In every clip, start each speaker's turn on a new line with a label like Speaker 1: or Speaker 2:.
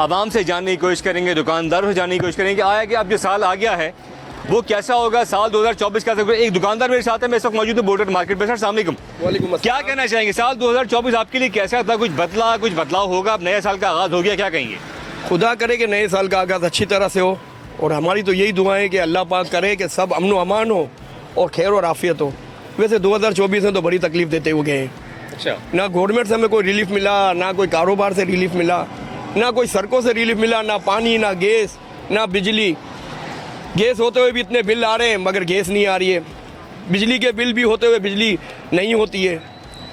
Speaker 1: आवाम से जानने की कोशिश करेंगे, दुकानदारों से जानने की कोशिश करेंगे आया कि अब जो साल आ गया है वो कैसा होगा, साल 2024 का। एक दुकानदार मेरे साथ है, मैं इस वक्त मौजूद हूँ बोर्डर मार्केट में। सर अस्सलाम वालेकुम।
Speaker 2: वालेकुम
Speaker 1: क्या कहना चाहेंगे, साल 2024 आपके लिए कैसा था? कुछ बदलाव होगा? अब नए साल का आगाज़ हो गया, क्या कहेंगे?
Speaker 2: खुदा करे कि नए साल का आगाज़ अच्छी तरह से हो, और हमारी तो यही दुआ है कि अल्लाह पाक करे कि सब अमन व अमान हो और खैर और आफियत हो। वैसे 2024 में तो बड़ी तकलीफ देते हुए गए हैं।
Speaker 1: अच्छा,
Speaker 2: ना गवर्नमेंट से हमें कोई रिलीफ मिला, ना कोई कारोबार से रिलीफ मिला, ना कोई सड़कों से रिलीफ मिला, ना पानी, ना गैस, ना बिजली। गैस होते हुए भी इतने बिल आ रहे हैं मगर गैस नहीं आ रही है, बिजली के बिल भी होते हुए बिजली नहीं होती है।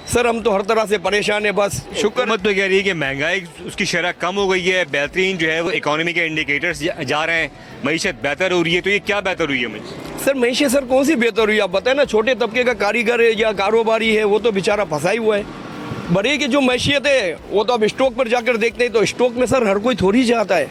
Speaker 2: सर हम तो हर तरह से परेशान है। बस शुक्र
Speaker 1: हुकूमत तो कह रही है कि महंगाई उसकी शरह कम हो गई है, बेहतरीन जो है वो इकोनॉमी के इंडिकेटर्स जा रहे हैं, मईशत बेहतर हो रही है। तो ये क्या बेहतर हुई है मुझे?
Speaker 2: सर मैशे सर कौन सी बेहतर हुई? आप बताएं ना, छोटे तबके का कारीगर है या कारोबारी है वो तो बेचारा फंसा ही हुआ है। बड़े की जो मैशियत है वो तो अब स्टॉक पर जाकर देखते हैं तो स्टॉक में सर हर कोई थोड़ी जाता है,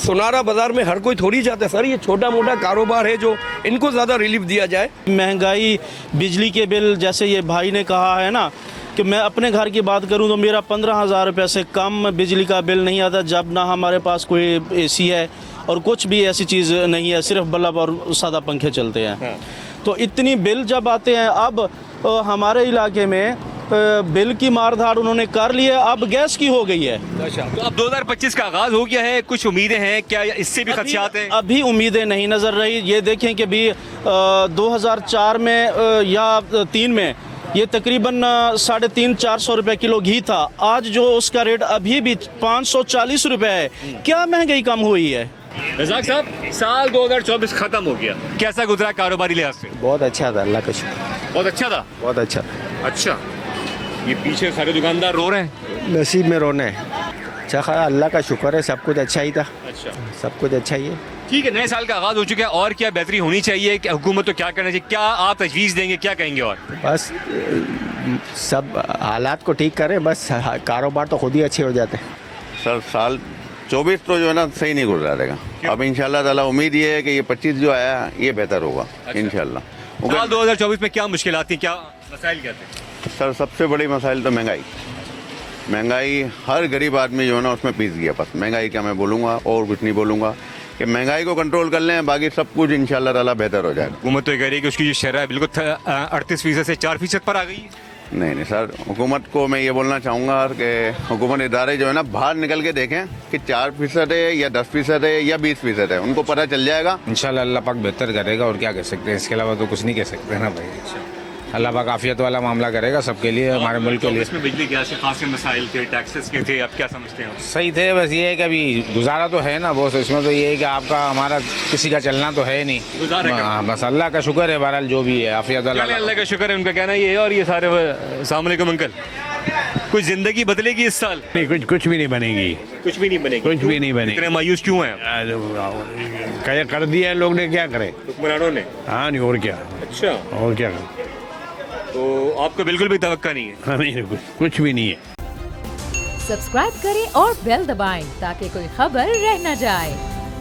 Speaker 2: सोनारा बाजार में हर कोई थोड़ी जाता है। सर ये छोटा मोटा कारोबार है जो इनको ज़्यादा रिलीफ दिया जाए।
Speaker 3: महंगाई, बिजली के बिल, जैसे ये भाई ने कहा है ना कि मैं अपने घर की बात करूं तो मेरा 15,000 रुपये से कम बिजली का बिल नहीं आता, जब ना हमारे पास कोई एसी है और कुछ भी ऐसी चीज़ नहीं है, सिर्फ बल्ब और सादा पंखे चलते हैं। तो इतनी बिल जब आते हैं, अब हमारे इलाके में बिल की मारधाड़ उन्होंने कर ली है, अब गैस की हो गई है।
Speaker 1: अच्छा, तो अब 2025 का आगाज़ हो गया है, कुछ उम्मीदें हैं क्या? इससे भी खदशात हैं?
Speaker 3: अभी उम्मीदें नहीं नज़र रही। ये देखें कि भी 2004 में या 3 में ये तकरीबन 350-400 रुपये किलो घी था, आज जो उसका रेट अभी भी 540 रुपये है। क्या महंगाई कम हुई है?
Speaker 1: रज़ाक साहब, साल 2024 ख़त्म हो गया, कैसा गुजरा कारोबारी लिहाज से?
Speaker 4: बहुत अच्छा था, अल्लाह का शुक्र।
Speaker 1: बहुत अच्छा था।
Speaker 4: बहुत अच्छा था।
Speaker 1: अच्छा, ये पीछे सारे दुकानदार रो रहे हैं।
Speaker 4: नसीब में रोना है। अच्छा खा, अल्लाह का शुक्र है, सब कुछ अच्छा ही था।
Speaker 1: अच्छा,
Speaker 4: सब कुछ अच्छा ही है।
Speaker 1: ठीक है, नए साल का आगाज़ हो चुका है, और क्या बेहतरी होनी चाहिए? क्या हुकूमत तो क्या करना चाहिए? क्या आप तजवीज़ देंगे, क्या कहेंगे? और
Speaker 4: बस सब हालात को ठीक करें, बस कारोबार तो खुद ही अच्छे हो जाते हैं।
Speaker 5: सर साल 24 तो जो है ना सही नहीं गुजरा रहेगा। अब इंशाल्लाह ताला उम्मीद ये है कि ये 25 जो आया ये बेहतर होगा। इंशाल्लाह।
Speaker 1: साल 2024 में क्या मुश्किलात थी, क्या मसाइल क्या थे?
Speaker 5: सर सबसे बड़ी मसाइल तो महंगाई हर गरीब आदमी जो है ना उसमें पीस गया। बस महंगाई का मैं बोलूँगा और कुछ नहीं बोलूँगा कि महंगाई को कंट्रोल कर लें, बाकी सब कुछ इंशाल्लाह ताला बेहतर हो जाएगा।
Speaker 1: हुकूमत तो ये कह रही है कि उसकी जो शरह है बिल्कुल 38% से 4% पर आ गई है।
Speaker 5: नहीं सर, हुकूमत को मैं ये बोलना चाहूँगा कि हुकूमत इदारे जो है ना बाहर निकल के देखें कि 4% है या 10% है या 20% है, उनको पता चल जाएगा।
Speaker 6: इंशाल्लाह अल्लाह पाक बेहतर करेगा, और क्या कह सकते हैं, इसके अलावा तो कुछ नहीं कह सकते ना भाई। अल्लाह पाक आफियत वाला मामला करेगा सबके लिए, हमारे मुल्क के लिए।
Speaker 1: इसमें बिजली गैस के खास मसाइल थे, टैक्सेस के थे, आप क्या समझते हैं?
Speaker 6: सही थे, बस ये है कि अभी गुजारा तो है ना बहुत, इसमें तो ये है कि आपका हमारा किसी का चलना तो है नहीं।
Speaker 1: गुजारा क्या?
Speaker 6: हाँ, बस अल्लाह का शुक्र है, बहरहाल जो भी है आफियत वाला।
Speaker 1: अल्लाह का शुक्र है, उनका कहना ये है। और ये सारे अस्सलाम वालेकुम अंकल, कुछ जिंदगी बदलेगी इस साल?
Speaker 7: नहीं, कुछ भी नहीं बनेगी।
Speaker 1: कुछ भी नहीं बनेगी।
Speaker 7: कुछ भी नहीं बनेगी।
Speaker 1: इतने मायूस क्यों हैं?
Speaker 7: कर दिया लोग ने, क्या करे
Speaker 1: हुक्मरानों ने।
Speaker 7: हाँ, नहीं और क्या।
Speaker 1: अच्छा,
Speaker 7: और क्या?
Speaker 1: तो आपको बिल्कुल भी तवक्का नहीं है?
Speaker 7: हाँ, नहीं, कुछ भी नहीं है।
Speaker 8: सब्सक्राइब करें और बेल दबाएं ताकि कोई खबर रह न जाए।